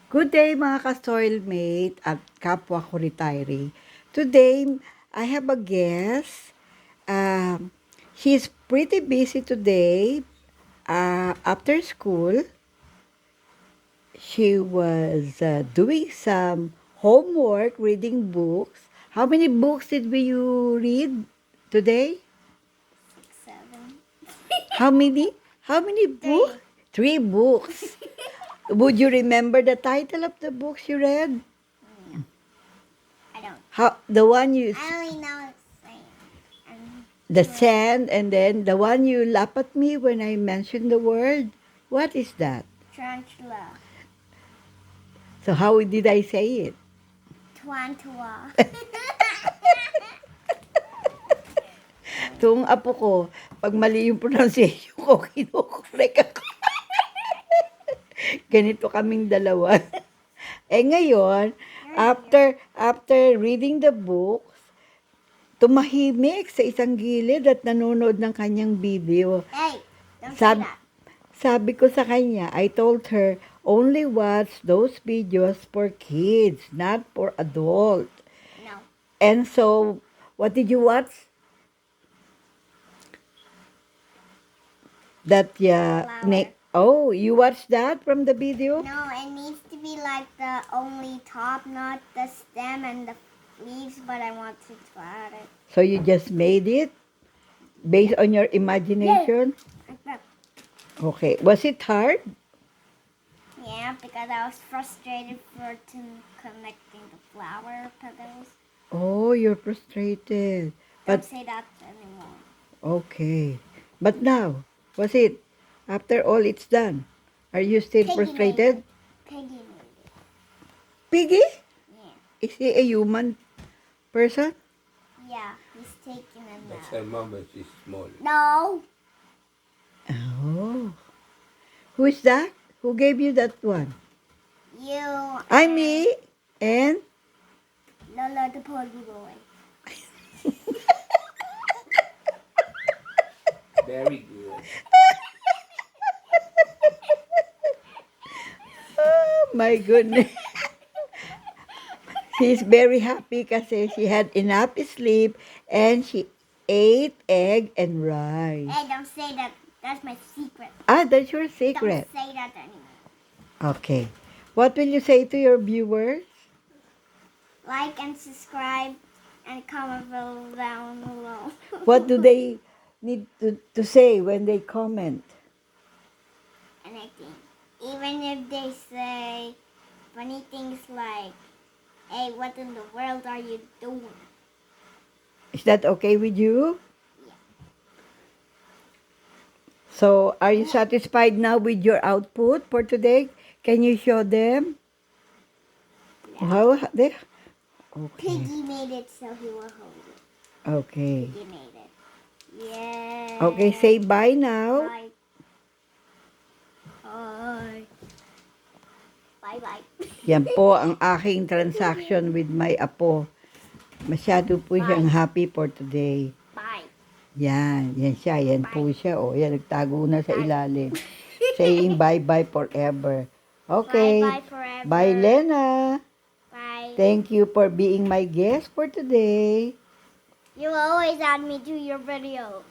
Good day mga ka-soilmate at kapwa ko retiree. Today, I have a guest. She's pretty busy today. After school, she was doing some homework, reading books. How many books did you read today? 7. How many? How many books? 3 books. Would you remember the title of the books you read? I don't. How the one you I only know it's same. the sand, and then the one you laugh at me when I mentioned the word. What is that? Tarantula. So how did I say it? Tarantula. Itong apo ko, pag mali yung pronunciation ko, kinukorek ako. Ganito kaming dalawa. Ngayon, after reading the books, tumahimik sa isang gilid at nanonood ng kanyang video. Hey, don't say Sab- that. Sabi ko sa kanya, I told her, only watch those videos for kids, not for adult. No. And so, what did you watch? Oh, you watched that from the video? No, it needs to be like the only top, not the stem and the leaves, but I want to add it. So you just made it based on your imagination? Like that. Okay. Was it hard? Yeah, because I was frustrated for connecting the flower petals. Oh, you're frustrated. Don't But, say that anymore. okay. But now, was it? After all it's done, are you still Piggy frustrated? Piggy made it. Piggy? Yeah. Is he a human person? Yeah, he's taking a That's nap. her mom when she's small. No. Oh. Who is that? Who gave you that one? You. I, me, and Lola the Poggy Boy. Very good. oh my goodness. She's very happy kasi she had enough sleep and she ate egg and rice. Hey, don't say that. That's my secret. That's your secret. Don't say that anymore. Okay. What will you say to your viewers? Like and subscribe and comment down below. What do they need to say when they comment? Anything. Even if they say funny things like, hey, what in the world are you doing? Is that okay with you? Yeah. So, are you satisfied now with your output for today? Can you show them? How they? Okay. Piggy made it so he will hold it. Okay. Piggy made it. Yeah. Okay, say bye now. Bye. Bye. Bye-bye. Yan po ang aking transaction with my apo. Masyado po siyang happy for today. Bye. Yan siya, yan po siya. O, yan, nagtago na sa ilalim. Saying bye-bye forever. Okay. Bye-bye forever. Bye, Lena. Bye. Thank you for being my guest for today. You always add me to your videos.